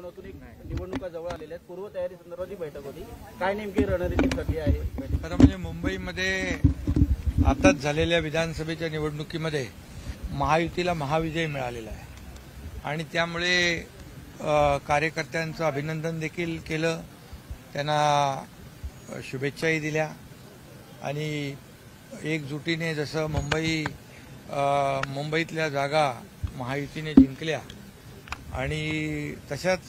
दृष्टिकोनातून एक निवडणुका जवळ आलेल्या आहेत, पूर्वतयारी संदर्भात बैठक होती, काय नेमकी रणनीती ठरली आहे? खरं म्हणजे मुंबईमध्ये आताच झालेल्या विधानसभेच्या निवडणुकीमध्ये महायुतीला महाविजय मिळालेला आहे आणि त्यामुळे कार्यकर्त्यांचं अभिनंदन देखील केलं, त्यांना शुभेच्छाही दिल्या आणि एकजुटीने जसं मुंबईतल्या जागा महायुतीने जिंकल्या आणि तशाच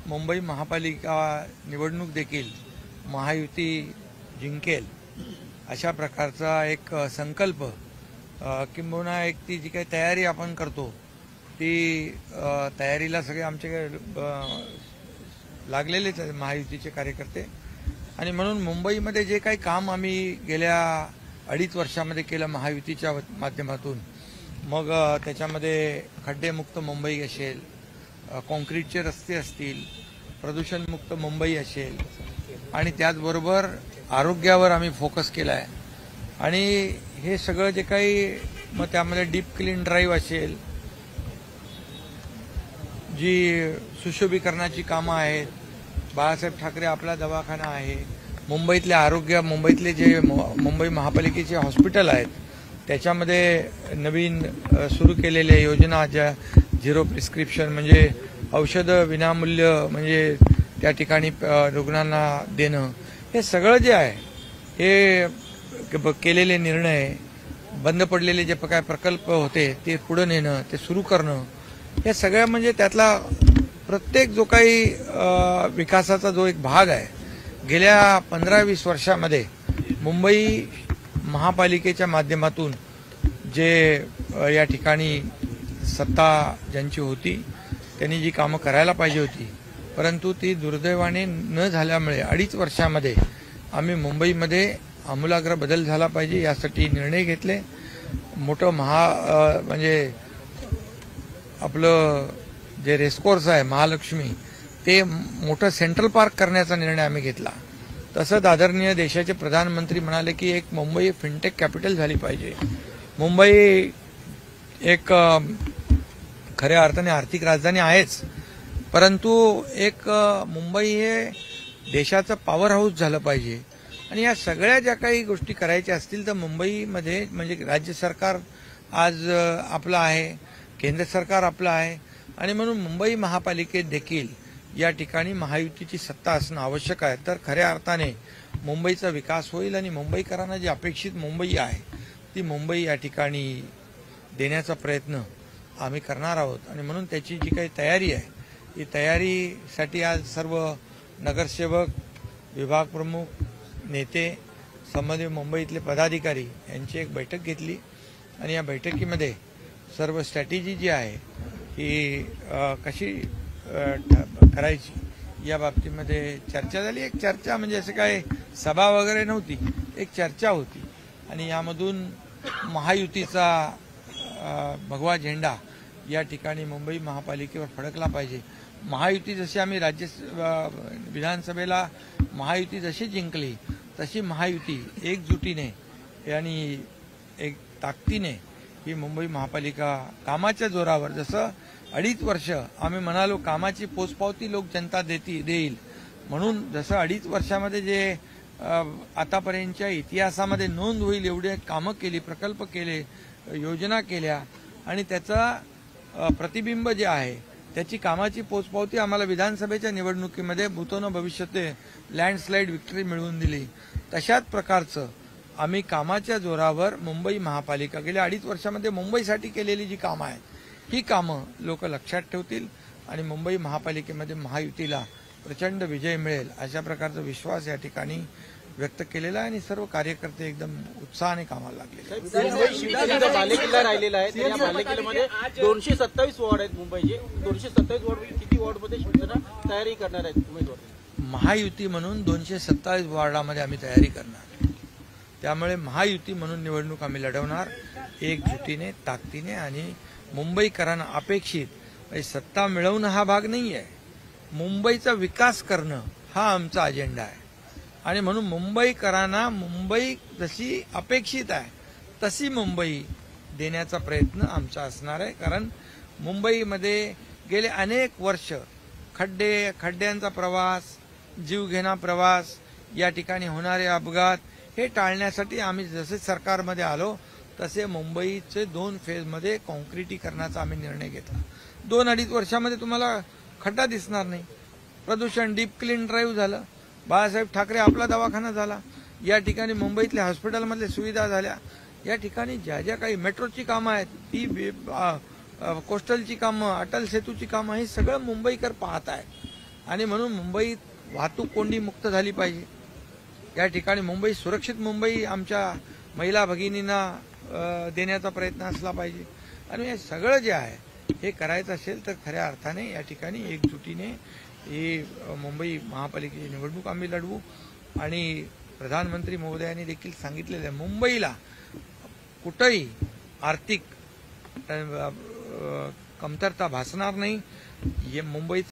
मुंबई महापालिका निवडणूक देखील महायुती जिंकेल अशा प्रकारचा एक संकल्प किंबहुना एक ती जी काही तयारी आपण करतो ती तयारीला सगळे आमचे लागलेलेच आहेत महायुतीचे कार्यकर्ते आणि म्हणून मुंबईमध्ये जे काही काम आम्ही गेल्या 2.5 वर्षामध्ये केलं महायुतीच्या माध्यमातून, मग त्याच्यामध्ये खड्डेमुक्त मुंबई असेल, कॉन्क्रीटचे रस्ते असतील, प्रदूषणमुक्त मुंबई असेल आणि त्याचबरोबर आरोग्यावर आम्ही फोकस केला आहे आणि हे सगळं जे काही मग त्यामध्ये डीप क्लीन ड्राईव्ह असेल, जी सुशोभीकरणाची कामं आहेत, बाळासाहेब ठाकरे आपला दवाखाना आहे, मुंबईतले जे मुंबई महापालिकेचे हॉस्पिटल आहेत त्याच्यामध्ये नवीन सुरू केलेल्या योजना ज्या झिरो प्रिस्क्रिप्शन म्हणजे औषधं विनामूल्य म्हणजे त्या ठिकाणी रुग्णांना देणं, हे सगळं जे आहे हे केलेले निर्णय, बंद पडलेले जे काय प्रकल्प होते ते पुढे नेणं, ते सुरू करणं, हे सगळं म्हणजे त्यातला प्रत्येक जो काही विकासाचा जो एक भाग आहे गेल्या 15-20 वर्षामध्ये मुंबई महापालिकेच्या माध्यमातून जे या ठिकाणी सत्ता ज्यांची होती त्यांनी जी कामं करायला पाहिजे होती परंतु ती दुर्दैवाने न झाल्यामुळे 2.5 वर्षामध्ये आम्ही मुंबईमध्ये आमूलाग्र बदल झाला पाहिजे यासाठी निर्णय घेतले. मोठं म्हणजे आपलं जे रेसकोर्स आहे महालक्ष्मी ते मोठं सेंट्रल पार्क करण्याचा निर्णय आम्ही घेतला. तसंच आदरणीय देशाचे प्रधानमंत्री म्हणाले की एक मुंबई फिनटेक कॅपिटल झाली पाहिजे. मुंबई एक खऱ्या अर्थाने आर्थिक राजधानी आहेच परंतु एक मुंबई हे देशाचं पॉवर हाऊस झालं पाहिजे आणि या सगळ्या ज्या काही गोष्टी करायच्या असतील तर मुंबईमध्ये म्हणजे राज्य सरकार आज आपलं आहे, केंद्र सरकार आपलं आहे आणि म्हणून मुंबई महापालिकेत देखील या ठिकाणी महायुतीची सत्ता असणं आवश्यक आहे. तर खऱ्या अर्थाने मुंबईचा विकास होईल आणि मुंबईकरांना जी अपेक्षित मुंबई आहे ती मुंबई या ठिकाणी देण्याचा प्रयत्न आम्ही करणार आहोत आणि म्हणून त्याची जी काही तयारी आहे ही तयारीसाठी आज सर्व नगरसेवक, विभाग प्रमुख, नेते, संबंधित मुंबईतले पदाधिकारी यांची एक बैठक घेतली आणि या बैठकीमध्ये सर्व स्ट्रॅटेजी जी आहे ही कशी करायची या बाबतीमध्ये चर्चा झाली. एक चर्चा म्हणजे असं काय सभा वगैरे नव्हती, एक चर्चा होती आणि यामधून महायुतीचा भगवा झेंडा या ठिकाणी मुंबई महापालिकेवर फडकला पाहिजे. महायुती जशी आम्ही विधानसभेला महायुती जशी जिंकली तशी महायुती एकजुटीने आणि एक ताकदीने ही मुंबई महापालिका कामाच्या जोरावर, जसं 2.5 वर्ष आम्ही म्हणालो कामाची पोचपावती लोक जनता देईल म्हणून जसं 2.5 वर्षामध्ये जे आतापर्यंतच्या इतिहासामध्ये नोंद होईल एवढे कामं केली, प्रकल्प केले, योजना केल्या आणि त्याचा प्रतिबिंब जे आहे त्याची कामाची पोचपावती आम्हाला विधानसभेच्या निवडणुकीमध्ये भूतोन भविष्याते लँडस्लाईड विक्ट्री मिळवून दिली. तशाच प्रकारचं आम्ही कामाच्या जोरावर मुंबई महापालिका गेल्या 2.5 वर्षामध्ये मुंबईसाठी केलेली जी कामं आहेत ही कामं लोक लक्षात ठेवतील आणि मुंबई महापालिकेमध्ये महायुतीला प्रचंड विजय मिळेल अशा प्रकारचा विश्वास या ठिकाणी व्यक्त केलेला आहे आणि सर्व कार्यकर्ते एकदम उत्साहाने कामाला लागले. बालेकिल्ला राहिलेला आहे त्या बालेकिल्ल्यामध्ये 227 वॉर्ड आहेत मुंबईचे. 227 वॉर्ड किती वॉर्डमध्ये शिवसेना तयारी करणार आहेत उमेदवार? महायुती म्हणून 227 वॉर्डामध्ये आम्ही तयारी करणार. त्यामुळे महायुती म्हणून निवडणूक आम्ही लढवणार एकजुटीने, ताकदीने आणि मुंबईकरांना अपेक्षित सत्ता मिळवणं हा भाग नाही आहे, मुंबईचा विकास करणं हा आमचा अजेंडा आहे आणि म्हणून मुंबईकरांना मुंबई जशी अपेक्षित आहे तशी मुंबई देण्याचा प्रयत्न आमचा असणार आहे. कारण मुंबईमध्ये गेले अनेक वर्ष खड्ड्यांचा प्रवास, जीवघेणा प्रवास, या ठिकाणी होणारे अपघात हे टाळण्यासाठी आम्ही जसे सरकारमध्ये आलो तसे मुंबईचे 2 फेजमध्ये कॉन्क्रिटीकरणाचा आम्ही निर्णय घेतला. 2-2.5 वर्षामध्ये तुम्हाला खड्डा दिसणार नाही. प्रदूषण डीप क्लीन ड्राईव्ह झालं. बाळासाहेब ठाकरे आपला दवाखाना झाला. या ठिकाणी मुंबईतल्या हॉस्पिटलमधल्या सुविधा झाल्या. या ठिकाणी ज्या ज्या काही मेट्रोची कामं आहेत, ती कोस्टलची कामं, अटल सेतूची कामं, हे सगळं मुंबईकर पाहत आहेत. आणि म्हणून मुंबईत वाहतूक कोंडी मुक्त झाली पाहिजे. या ठिकाणी मुंबई सुरक्षित मुंबई आमच्या महिला भगिनींना देण्याचा प्रयत्न असला पाहिजे. आणि हे सगळं जे आहे हे करायचं असेल तर खऱ्या अर्थाने या ठिकाणी एकजुटीने ही मुंबई महापालिकेची निवडणूक आम्ही लढवू. आणि प्रधानमंत्री महोदयांनी देखील सांगितलेलं आहे, मुंबईला कुठंही आर्थिक कमतरता भासणार नाही. मुंबईचं